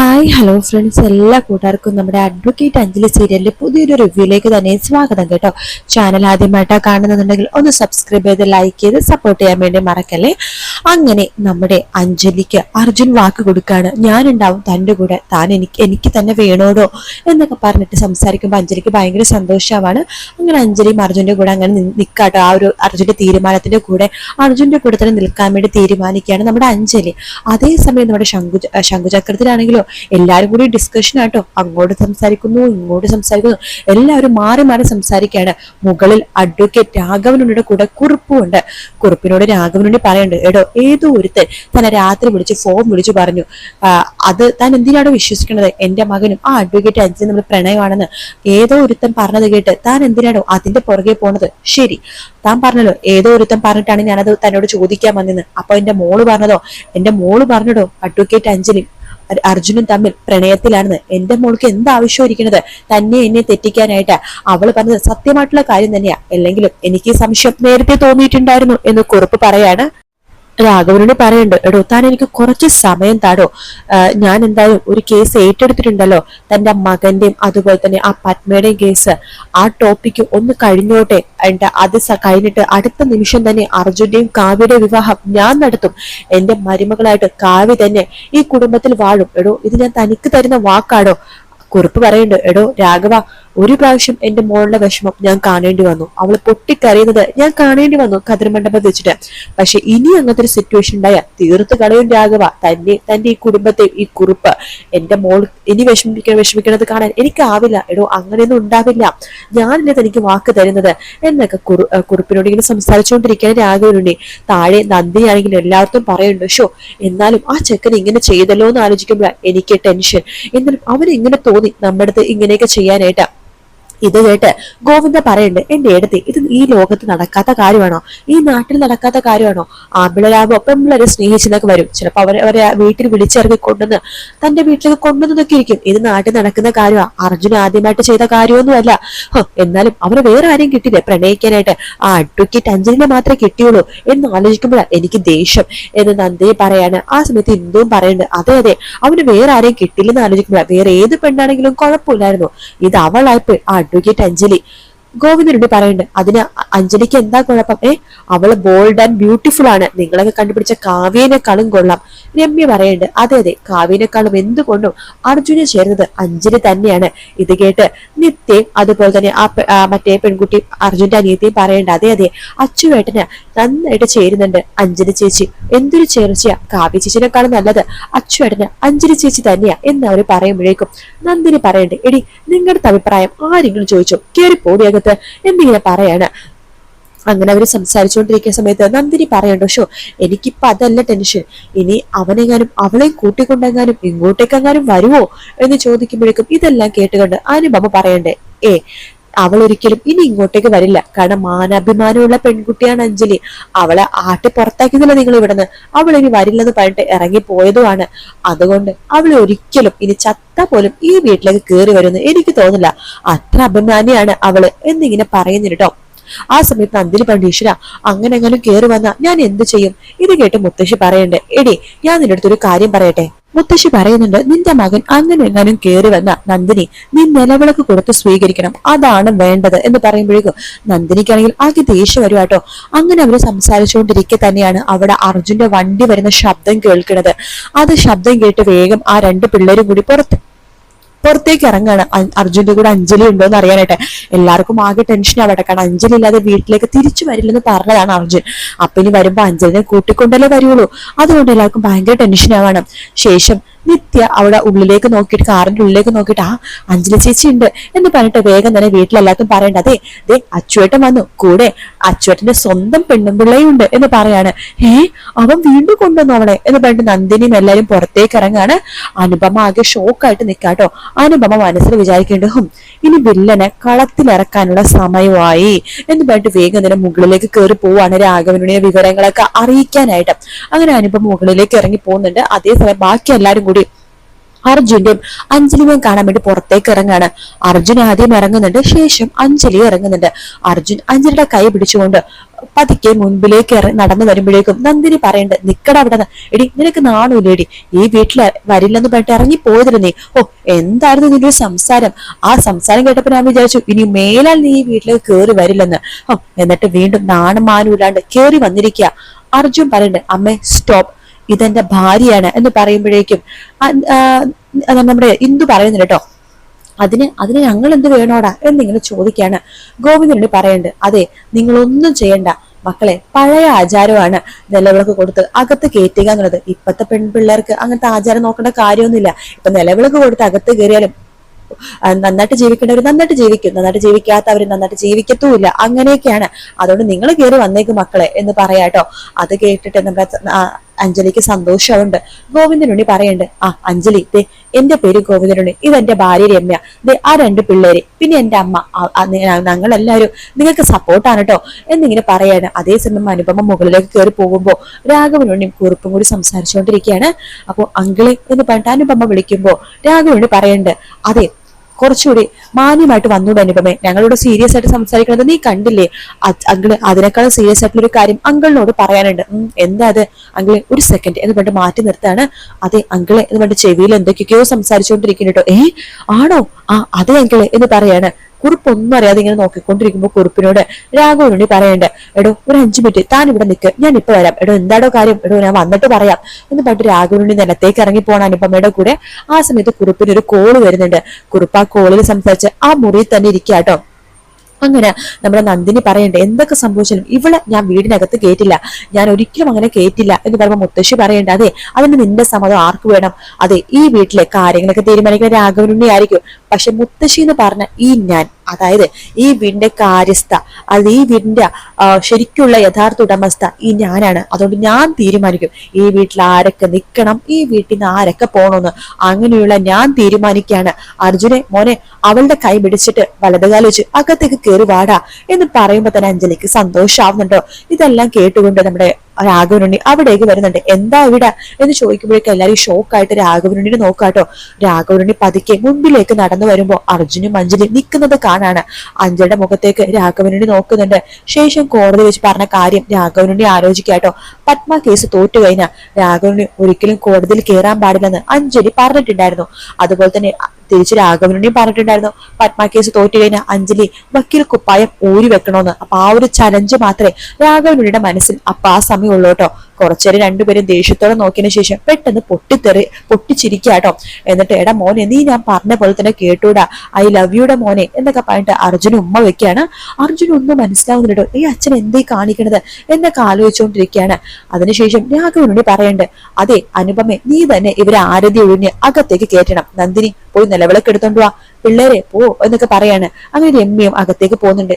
Hi hello friends, എല്ലാ കൂട്ടുകാർക്കും നമ്മുടെ അഡ്വക്കേറ്റ് അഞ്ജലി സീരിയലിന്റെ പുതിയൊരു റിവ്യൂയിലേക്ക് തന്നെ സ്വാഗതം കേട്ടോ. ചാനൽ ആദ്യമായിട്ടാണ് കാണുന്നുണ്ടെങ്കിൽ ഒന്ന് സബ്സ്ക്രൈബ് ചെയ്ത് ലൈക്ക് ചെയ്ത് സപ്പോർട്ട് ചെയ്യാൻ വേണ്ടി മറക്കല്ലേ. അങ്ങനെ നമ്മുടെ അഞ്ജലിക്ക് അർജുൻ വാക്ക് കൊടുക്കാണ്, ഞാനുണ്ടാവും തൻ്റെ കൂടെ, താൻ എനിക്ക് തന്നെ വേണോടോ എന്നൊക്കെ പറഞ്ഞിട്ട് സംസാരിക്കുമ്പോൾ അഞ്ജലിക്ക് ഭയങ്കര സന്തോഷമാണ്. അങ്ങനെ അഞ്ജലിയും അർജുൻ്റെ കൂടെ അങ്ങനെ നിൽക്കാട്ടോ. ആ ഒരു അർജുൻ്റെ തീരുമാനത്തിന്റെ കൂടെ അർജുൻ്റെ കൂടെ തന്നെ നിൽക്കാൻ വേണ്ടി തീരുമാനിക്കുകയാണ് നമ്മുടെ അഞ്ജലി. അതേസമയം നമ്മുടെ ശംഖുചക്രത്തിലാണെങ്കിലും എല്ലാവരും കൂടി ഡിസ്കഷൻ ആട്ടോ. അങ്ങോട്ട് സംസാരിക്കുന്നു, ഇങ്ങോട്ട് സംസാരിക്കുന്നു, എല്ലാവരും മാറി മാറി സംസാരിക്കുകയാണ്. മുകളിൽ അഡ്വക്കേറ്റ് രാഘവനുണ്ണിയുടെ കൂടെ കുറുപ്പുണ്ട്. കുറുപ്പിനോട് രാഘവനുണ്ണി പറയുന്നുണ്ട്, എടോ ഏതോ ഒരുത്തൻ തന്നെ രാത്രി ഫോൺ വിളിച്ചു പറഞ്ഞു, അത് താൻ എന്തിനാണോ വിശ്വസിക്കുന്നത്, എന്റെ മകനും ആ അഡ്വക്കേറ്റ് അഞ്ജലി നമ്മൾ പ്രണയമാണെന്ന് ഏതോ ഒരുത്തൻ പറഞ്ഞത് കേട്ട് താൻ എന്തിനാണോ അതിന്റെ പുറകെ പോണത്? ശരി, താൻ പറഞ്ഞല്ലോ ഏതോ ഒരുത്തൻ പറഞ്ഞിട്ടാണ് ഞാനത് തന്നോട് ചോദിക്കാൻ വന്നെന്ന്. അപ്പൊ എന്റെ മോള് പറഞ്ഞടോ അഡ്വക്കേറ്റ് അഞ്ജലി അർജുനും തമ്മിൽ പ്രണയത്തിലാണെന്ന്. എന്റെ മോൾക്ക് എന്താവശ്യം ഇരിക്കുന്നത് തന്നെ എന്നെ തെറ്റിക്കാനായിട്ട്? അവള് പറഞ്ഞത് സത്യമായിട്ടുള്ള കാര്യം തന്നെയാ, അല്ലെങ്കിലും എനിക്ക് സംശയം നേരത്തെ തോന്നിയിട്ടുണ്ടായിരുന്നു എന്ന് കുറിപ്പ് പറയാണ്. രാഘവനോട് പറയുന്നുണ്ട്, എടോ താൻ എനിക്ക് കുറച്ച് സമയം താടോ, ഞാൻ എന്തായാലും ഒരു കേസ് ഏറ്റെടുത്തിട്ടുണ്ടല്ലോ, തന്റെ മകന്റെയും അതുപോലെ തന്നെ ആ പത്മയുടെയും കേസ്. ആ ടോപ്പിക്ക് ഒന്ന് കഴിഞ്ഞോട്ടെ, അത് കഴിഞ്ഞിട്ട് അടുത്ത നിമിഷം തന്നെ അർജുന്റെയും കാവ്യയുടെയും വിവാഹം ഞാൻ നടത്തും. എന്റെ മരുമകളായിട്ട് കാവ്യ തന്നെ ഈ കുടുംബത്തിൽ വാഴും. എടോ ഇത് ഞാൻ തനിക്ക് തരുന്ന വാക്കാടോ. കുറിപ്പ് പറയുന്നുണ്ട്, എടോ രാഘവ, ഒരു പ്രാവശ്യം എന്റെ മോളുടെ വിഷമം ഞാൻ കാണേണ്ടി വന്നു, അവള് പൊട്ടിക്കറിയുന്നത് ഞാൻ കാണേണ്ടി വന്നു കതിർമണ്ഡപം വെച്ചിട്ട്. പക്ഷെ ഇനി അങ്ങനത്തെ ഒരു സിറ്റുവേഷൻ ഉണ്ടായ തീർത്ത് കളയും രാഘവ തന്റെ ഈ കുടുംബത്തെ. ഈ കുറിപ്പ് എന്റെ മോൾ ഇനി വിഷമിക്കണത് കാണാൻ എനിക്കാവില്ല. എടോ അങ്ങനെയൊന്നും ഉണ്ടാവില്ല, ഞാനില്ലേ തനിക്ക് വാക്ക് തരുന്നത് എന്നൊക്കെ കുറിപ്പിനോട് ഇങ്ങനെ സംസാരിച്ചുകൊണ്ടിരിക്കാൻ രാഘവനുണ്ണി. താഴെ നന്ദിയാണെങ്കിലും എല്ലാവർക്കും പറയുന്നുണ്ട്, ഷോ എന്നാലും ആ ചെക്കൻ ഇങ്ങനെ ചെയ്തല്ലോ എന്ന് ആലോചിക്കുമ്പോഴാണ് എനിക്ക് ടെൻഷൻ. എന്നാലും അവന് ഇങ്ങനെ തോന്നി നമ്മുടെ അടുത്ത് ഇങ്ങനെയൊക്കെ ചെയ്യാനായിട്ട്. ഇത് കേട്ട് ഗോവിന്ദ പറയുന്നുണ്ട്, എന്റെ അടുത്ത് ഇത് ഈ ലോകത്ത് നടക്കാത്ത കാര്യമാണോ, ഈ നാട്ടിൽ നടക്കാത്ത കാര്യമാണോ? ആമ്പിളരാകുമ്പോ പെമ്പിളരെ സ്നേഹിച്ചെന്നൊക്കെ വരും, ചിലപ്പോ അവരെ വീട്ടിൽ വിളിച്ചിറങ്ങി കൊണ്ടുവന്ന് തന്റെ വീട്ടിലേക്ക് കൊണ്ടുവന്നതൊക്കെ ഇരിക്കും. ഇത് നാട്ടിൽ നടക്കുന്ന കാര്യമാണ്, അർജുൻ ആദ്യമായിട്ട് ചെയ്ത കാര്യമൊന്നുമല്ല. എന്നാലും അവന് വേറെ ആരെയും കിട്ടിയില്ലേ പ്രണയിക്കാനായിട്ട്? ആ അഡ്വക്കേറ്റ് അഞ്ജലിനെ മാത്രമേ കിട്ടിയുള്ളൂ എന്ന് ആലോചിക്കുമ്പോഴാണ് എനിക്ക് ദേഷ്യം എന്ന് നന്ദിയെ പറയാണ്. ആ സമയത്ത് ഇന്ദുവും പറയുന്നുണ്ട്, അതെ അതെ, അവന് വേറെ ആരെയും കിട്ടില്ലെന്ന് ആലോചിക്കുമ്പോഴാണ് വേറെ ഏത് പെണ്ണാണെങ്കിലും കുഴപ്പമില്ലായിരുന്നു, ഇത് അവളായപ്പോൾ ആ അഡ്വക്കേറ്റ് അഞ്ജലി. ഗോവിന്ദനോട് പറയുന്നുണ്ട്, അതിന് അഞ്ജലിക്ക് എന്താ കുഴപ്പം? അവള് ബോൾഡ് ആൻഡ് ബ്യൂട്ടിഫുൾ ആണ്, നിങ്ങളൊക്കെ കണ്ടുപിടിച്ച കാവ്യനെക്കാളും കൊള്ളാം. രമ്യ പറയുന്നുണ്ട്, അതെ അതെ, കാവ്യനെക്കാളും എന്തുകൊണ്ടും അർജുനെ ചേർന്നത് അഞ്ജലി തന്നെയാണ്. ഇത് കേട്ട് നിത്യയും അതുപോലെ തന്നെ മറ്റേ പെൺകുട്ടി അർജുന്റെ അനിയത്തെയും പറയേണ്ട, അതെ അതെ, അച്ചുവേട്ടന് നന്നായിട്ട് ചേരുന്നുണ്ട് അഞ്ജലി ചേച്ചി. എന്തൊരു ചേർച്ചയാ, കാവ്യ ചേച്ചിനെക്കാളും നല്ലത് അച്ചുവേട്ടന് അഞ്ജലി ചേച്ചി തന്നെയാ എന്ന് അവര് പറയുമ്പോഴേക്കും നന്ദിനി പറയണ്ടേ, എടി നിങ്ങളുടെ അഭിപ്രായം ആരെങ്കിലും ചോദിച്ചോ, കേറി പോടിയകത്ത് എന്നിങ്ങനെ പറയാണ്. അങ്ങനെ അവര് സംസാരിച്ചുകൊണ്ടിരിക്കുന്ന സമയത്ത് നന്ദിനി പറയണ്ടോ, ഷോ എനിക്കിപ്പൊ അതല്ല ടെൻഷൻ, ഇനി അവനെങ്ങാനും അവളെയും കൂട്ടിക്കൊണ്ടെങ്ങാനും ഇങ്ങോട്ടേക്കെങ്ങാനും വരുമോ എന്ന് ചോദിക്കുമ്പോഴേക്കും ഇതെല്ലാം കേട്ടുകൊണ്ട് അനുപമ പറയണ്ടേ, അവൾ ഒരിക്കലും ഇനി ഇങ്ങോട്ടേക്ക് വരില്ല, കാരണം മാനാഭിമാനമുള്ള പെൺകുട്ടിയാണ് അഞ്ജലി. അവളെ ആട്ടി പുറത്താക്കിയതല്ല നിങ്ങൾ ഇവിടുന്ന്, അവൾ ഇനി വരില്ലെന്ന് പറഞ്ഞിട്ട് ഇറങ്ങി പോയതുമാണ്. അതുകൊണ്ട് അവൾ ഒരിക്കലും ഇനി ചത്ത പോലും ഈ വീട്ടിലേക്ക് കയറി വരുമെന്ന് എനിക്ക് തോന്നില്ല, അത്ര അഭിമാനിയാണ് അവള് എന്നിങ്ങനെ പറയുന്നിട്ടോ. ആ സമയത്ത് നന്ദിനി പറഞ്ഞു, ഈശ്വര അങ്ങനെ എങ്ങാനും കയറി വന്നാ ഞാൻ എന്ത് ചെയ്യും? ഇത് കേട്ട് മുത്തശ്ശി പറയണ്ടേ, എടി ഞാൻ നിന്റെ അടുത്തൊരു കാര്യം പറയട്ടെ. മുത്തശ്ശി പറയുന്നുണ്ട്, നിന്റെ മകൻ അങ്ങനെ എങ്ങാനും കയറി വന്ന നന്ദിനി നീ നിലവിളക്ക് കൊടുത്ത് സ്വീകരിക്കണം, അതാണ് വേണ്ടത് എന്ന് പറയുമ്പോഴേക്കും നന്ദിനിക്കാണെങ്കിൽ ആകെ ദേഷ്യം വരുവാട്ടോ. അങ്ങനെ അവര് സംസാരിച്ചുകൊണ്ടിരിക്കെ തന്നെയാണ് അവിടെ അർജുന്റെ വണ്ടി വരുന്ന ശബ്ദം കേൾക്കുന്നത്. അത് ശബ്ദം കേട്ട് വേഗം ആ രണ്ട് പിള്ളേരും കൂടി പുറത്തേക്ക് ഇറങ്ങാണ്. അർജുന്റെ കൂടെ അഞ്ജലി ഉണ്ടോ എന്ന് അറിയാനായിട്ട്. എല്ലാവർക്കും ആകെ ടെൻഷൻ ആവട്ടെ, കാരണം അഞ്ജലി ഇല്ലാതെ വീട്ടിലേക്ക് തിരിച്ചു വരില്ലെന്ന് പറഞ്ഞതാണ് അർജുൻ. അപ്പൊ ഇനി വരുമ്പോ അഞ്ജലിനെ കൂട്ടിക്കൊണ്ടല്ലേ വരുള്ളൂ, അതുകൊണ്ട് എല്ലാവർക്കും ഭയങ്കര ടെൻഷൻ ആവണം. ശേഷം നിത്യ അവിടെ ഉള്ളിലേക്ക് നോക്കിയിട്ട് കാറിന്റെ ഉള്ളിലേക്ക് നോക്കിയിട്ട്, ആ അഞ്ജലി ചേച്ചി ഉണ്ട് എന്ന് പറഞ്ഞിട്ട് വേഗം തന്നെ വീട്ടിലെല്ലാവർക്കും പറയണ്ട, അതെ അച്ചുവേട്ടൻ വന്നു, കൂടെ അച്ചുവേട്ടന്റെ സ്വന്തം പെണ്ണുമ്പിള്ളയും ഉണ്ട് എന്ന് പറയാണ്. അവൻ വീണ്ടും കൊണ്ടുവന്നു അവളെ എന്ന് പറഞ്ഞിട്ട് നന്ദിനിയും എല്ലാരും പുറത്തേക്ക് ഇറങ്ങാണ്. അനുപമ ആകെ ഷോക്കായിട്ട് നിൽക്കാട്ടോ. അനുപമ മനസ്സിൽ വിചാരിക്കേണ്ടതും ഇനി വില്ലനെ കളത്തിലിറക്കാനുള്ള സമയമായി എന്ന് പറഞ്ഞിട്ട് വേഗം തന്നെ മുകളിലേക്ക് കയറി പോവാണ് രാഘവനുடைய വിവരങ്ങളൊക്കെ അറിയിക്കാനായിട്ട്. അങ്ങനെ അനുപമ മുകളിലേക്ക് ഇറങ്ങി പോകുന്നുണ്ട്. അതേസമയം ബാക്കി എല്ലാരും കൂടി അർജുന്റെയും അഞ്ജലിയും കാണാൻ വേണ്ടി പുറത്തേക്ക് ഇറങ്ങാണ്. അർജുൻ ആദ്യം ഇറങ്ങുന്നുണ്ട്, ശേഷം അഞ്ജലി ഇറങ്ങുന്നുണ്ട്. അർജുൻ അഞ്ജലിയുടെ കൈ പിടിച്ചുകൊണ്ട് പതുക്കെ മുൻപിലേക്ക് നടന്നു വരുമ്പോഴേക്കും നന്ദിനി പറയുന്നുണ്ട്, നിക്കട അവിടെ നിന്ന്, എടി നിനക്ക് നാണൂല്ലേടി, ഈ വീട്ടിൽ വരില്ലെന്ന് പറഞ്ഞിട്ട് ഇറങ്ങി പോയതിന് നീ. ഓ, എന്തായിരുന്നു നിന്റെ ഒരു സംസാരം? ആ സംസാരം കേട്ടപ്പോ ഞാൻ വിചാരിച്ചു ഇനി മേലാൽ നീ ഈ വീട്ടിലേക്ക് കയറി വരില്ലെന്ന്. ഓ, എന്നിട്ട് വീണ്ടും നാണം മാനൂല്ലാണ്ട് കയറി വന്നിരിക്കുക. അർജുൻ പറയുന്നുണ്ട്, അമ്മേ സ്റ്റോപ്പ്, ഇതെന്റെ ഭാര്യയാണ് എന്ന് പറയുമ്പോഴേക്കും നമ്മുടെ ഇന്ദു പറയുന്നുണ്ട് കേട്ടോ, അതിന് ഞങ്ങൾ എന്ത് വേണോടാ എന്നിങ്ങനെ ചോദിക്കാണ്. ഗോവിന്ദനുണ്ണി പറയുന്നുണ്ട്, അതെ നിങ്ങളൊന്നും ചെയ്യണ്ട മക്കളെ, പഴയ ആചാരമാണ് നിലവിളക്ക് കൊടുത്ത് അകത്ത് കയറ്റുക എന്നുള്ളത്. ഇപ്പത്തെ പെൺപിള്ളേർക്ക് അങ്ങനത്തെ ആചാരം നോക്കേണ്ട കാര്യമൊന്നുമില്ല. ഇപ്പൊ നിലവിളക്ക് കൊടുത്ത് അകത്ത് കയറിയാലും നന്നായിട്ട് ജീവിക്കേണ്ടവർ നന്നായിട്ട് ജീവിക്കും, നന്നായിട്ട് ജീവിക്കാത്തവർ നന്നായിട്ട് ജീവിക്കത്തുമില്ല. അങ്ങനെയൊക്കെയാണ്. അതുകൊണ്ട് നിങ്ങൾ കയറി വന്നേക്കും മക്കളെ എന്ന് പറയാട്ടോ. അത് കേട്ടിട്ട് നമ്മുടെ അഞ്ജലിക്ക് സന്തോഷമുണ്ട്. ഗോവിന്ദനുണ്ണി പറയുന്നുണ്ട്, ആ അഞ്ജലി, ദേ എന്റെ പേര് ഗോവിന്ദനുണ്ണി, ഇതെന്റെ ഭാര്യ രമ്യ, ദേ ആ 2 പിള്ളേര്, പിന്നെ എന്റെ അമ്മ, ഞങ്ങളെല്ലാവരും നിങ്ങൾക്ക് സപ്പോർട്ടാണ് കേട്ടോ എന്നിങ്ങനെ പറയാണ്. അതേസമയം അനുപമ മുകളിലേക്ക് കയറി പോകുമ്പോ രാഘവനുണ്ണിയും കുറുപ്പും കൂടി സംസാരിച്ചുകൊണ്ടിരിക്കുകയാണ്. അപ്പോ അങ്കിളെ എന്ന് പറഞ്ഞിട്ട് അനുപമ വിളിക്കുമ്പോ രാഘവനുണ്ണി പറയുന്നുണ്ട്, അതെ കുറച്ചുകൂടി മാന്യമായിട്ട് വന്നൂടെ അനുപമേ, ഞങ്ങളോട് സീരിയസ് ആയിട്ട് സംസാരിക്കുന്നത് നീ കണ്ടില്ലേ? അങ്കിള് അതിനേക്കാളും സീരിയസ് ആയിട്ടുള്ള ഒരു കാര്യം അങ്കിളിനോട് പറയാനുണ്ട്. എന്താ അത് അങ്കിളെ? ഒരു സെക്കൻഡ് എന്ന് പറഞ്ഞിട്ട് മാറ്റി നിർത്താണ്. അതെ അങ്കിളെ എന്ന് പറഞ്ഞിട്ട് ചെവിയിൽ എന്തൊക്കെയോ സംസാരിച്ചുകൊണ്ടിരിക്കുന്നു കേട്ടോ. ആണോ? അതെ അങ്കിളെ എന്ന് പറയാണ്. കുറിപ്പൊന്നും അറിയാതെ ഇങ്ങനെ നോക്കിക്കൊണ്ടിരിക്കുമ്പോ കുറിപ്പിനോട് രാഘവനുണ്ണി പറയണ്ട്, എടോ ഒരു 5 മിനിറ്റ് താൻ ഇവിടെ നിൽക്ക്, ഞാൻ ഇപ്പൊ വരാം. എടോ എന്താടോ കാര്യം? എടോ ഞാൻ വന്നിട്ട് പറയാം എന്ന് പറഞ്ഞിട്ട് രാഘവനുണ്ണി നിലത്തേക്ക് ഇറങ്ങി പോണ അനുപമയുടെ കൂടെ. ആ സമയത്ത് കുറിപ്പിന് ഒരു കോള് വരുന്നുണ്ട്. കുറിപ്പ് ആ കോളിൽ സംസാരിച്ച് ആ മുറിയിൽ തന്നെ ഇരിക്കാട്ടോ. അങ്ങനെ നമ്മുടെ നന്ദിനി പറയണ്ടേ, എന്തൊക്കെ സംഭവിച്ചാലും ഇവളെ ഞാൻ വീടിനകത്ത് കേറ്റില്ല, ഞാൻ ഒരിക്കലും അങ്ങനെ കേറ്റില്ല എന്ന് പറയുമ്പോൾ മുത്തശ്ശി പറയണ്ട, അതെ അതിന് നിന്റെ സമ്മതം ആർക്ക് വേണം? അതെ ഈ വീട്ടിലെ കാര്യങ്ങളൊക്കെ തീരുമാനിക്കുന്ന രാഘവനുണ്ണി ആയിരിക്കും, പക്ഷെ മുത്തശ്ശി എന്ന് പറഞ്ഞ ഞാൻ, അതായത് ഈ വീടിന്റെ കാര്യസ്ഥ, അത് ഈ വീടിന്റെ ശരിക്കുള്ള യഥാർത്ഥ ഉടമസ്ഥ ഞാനാണ്. അതുകൊണ്ട് ഞാൻ തീരുമാനിക്കും ഈ വീട്ടിൽ ആരൊക്കെ നിൽക്കണം, ഈ വീട്ടിൽ നിന്ന് ആരൊക്കെ പോകണമെന്ന്. അങ്ങനെയുള്ള ഞാൻ തീരുമാനിക്കാണ്. അർജുനെ മോനെ, അവളുടെ കൈ പിടിച്ചിട്ട് വലതുകാലം വെച്ച് അകത്തേക്ക് കയറി വാടാ എന്ന് പറയുമ്പോ തന്നെ അഞ്ജലിക്ക് സന്തോഷാവുന്നുണ്ടോ. ഇതെല്ലാം കേട്ടുകൊണ്ട് നമ്മുടെ രാഘവനുണ്ണി അവിടേക്ക് വരുന്നുണ്ട്. എന്താ ഇവിടെ എന്ന് ചോദിക്കുമ്പോഴേക്കും എല്ലാവരും ഷോക്കായിട്ട് രാഘവനുണ്ണിനെ നോക്കാട്ടോ. രാഘവനുണ്ണി പതുക്കെ മുൻപിലേക്ക് നടന്നു വരുമ്പോ അർജുനും അഞ്ജലി നിൽക്കുന്നത് കാണാണ്. അഞ്ജലിയുടെ മുഖത്തേക്ക് രാഘവനുണ്ണി നോക്കുന്നുണ്ട്. ശേഷം കോടതി വെച്ച് പറഞ്ഞ കാര്യം രാഘവനുണ്ണി ആലോചിക്കാട്ടോ. പത്മ കേസ് തോറ്റു കഴിഞ്ഞാൽ രാഘവനുണ്ണി ഒരിക്കലും കോടതിയിൽ കയറാൻ പാടില്ലെന്ന് അഞ്ജലി പറഞ്ഞിട്ടുണ്ടായിരുന്നു. അതുപോലെ തന്നെ തിരിച്ച് രാഘവനുണ്ണിയും പറഞ്ഞിട്ടുണ്ടായിരുന്നു, പത്മ കേസ് തോറ്റു കഴിഞ്ഞാൽ അഞ്ജലി വക്കീൽ കുപ്പായം ഊരി വെക്കണോന്ന്. അപ്പൊ ആ ഒരു ചലഞ്ച് മാത്രമേ രാഘവനുണ്ണിയുടെ മനസ്സിൽ അപ്പൊ ആ സമയം ഉള്ളൂ കേട്ടോ. കുറച്ചേരം രണ്ടുപേരും ദേഷ്യത്തോടെ നോക്കിയതിനു ശേഷം പെട്ടെന്ന് പൊട്ടിച്ചിരിക്കാട്ടോ. എന്നിട്ട് എടാ മോനെ, നീ ഞാൻ പറഞ്ഞ പോലെ തന്നെ കേട്ടൂടാ, ഐ ലവ് യുടെ മോനെ എന്നൊക്കെ പറഞ്ഞിട്ട് അർജുന ഉമ്മ വെക്കാണ്. അർജുന ഒന്നും മനസ്സിലാവുന്നില്ലട്ടോ, ഈ അച്ഛൻ എന്തേ കാണിക്കണത് എന്നൊക്കെ ആലോചിച്ചുകൊണ്ടിരിക്കുകയാണ്. അതിനുശേഷം രാഘവനുണ്ണി പറയണ്ട്, അതെ അനുപമേ, നീ തന്നെ ഇവരെ ആരതി ഒഴിഞ്ഞ് അകത്തേക്ക് കയറ്റണം. നന്ദിനി പോയി നിലവിളക്ക് എടുത്തോണ്ട് വാ, പിള്ളേരെ പോ എന്നൊക്കെ പറയാണ്. അങ്ങനെ രമ്യയും അകത്തേക്ക് പോകുന്നുണ്ട്.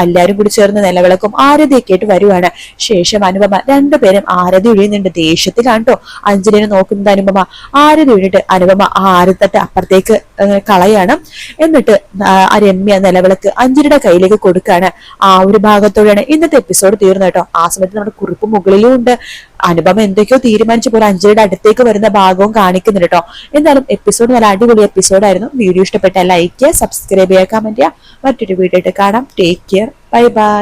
എല്ലാരും കൂടി ചേർന്ന് നിലവിളക്കും ആരതിയൊക്കെ ആയിട്ട് വരുവാണ്. ശേഷം അനുപമ രണ്ടുപേരും ആരതി ഒഴിയുന്നുണ്ട്. ദേഷ്യത്തിലാണ് കേട്ടോ അഞ്ജലിനെ നോക്കുന്നത് അനുപമ. ആരതി ഒഴിഞ്ഞിട്ട് അനുപമ ആ ആരത്തട്ട് അപ്പുറത്തേക്ക് കളയാണ്. എന്നിട്ട് ആ രമ്യ നിലവിളക്ക് അഞ്ജലിയുടെ കയ്യിലേക്ക് കൊടുക്കാണ്. ആ ഒരു ഭാഗത്തോടെയാണ് ഇന്നത്തെ എപ്പിസോഡ് തീർന്നു കേട്ടോ. ആ സമയത്ത് നമ്മുടെ കുറിപ്പ് മുകളിലും ഉണ്ട്. അനുപമ എന്തൊക്കെയോ തീരുമാനിച്ച പോലെ അഞ്ജലിയുടെ അടുത്തേക്ക് വരുന്ന ഭാഗവും കാണിക്കുന്നുണ്ട് കേട്ടോ. എന്തായാലും എപ്പിസോഡ് നല്ല അടിപൊളി എപ്പിസോഡായിരുന്നു. വീഡിയോ ഇഷ്ടപ്പെട്ട ലൈക്ക് ചെയ്യുക, സബ്സ്ക്രൈബ് ചെയ്യുക, കമന്റ് ചെയ്യുക. മറ്റൊരു വീഡിയോ ആയിട്ട് കാണാം. Take care, bye bye.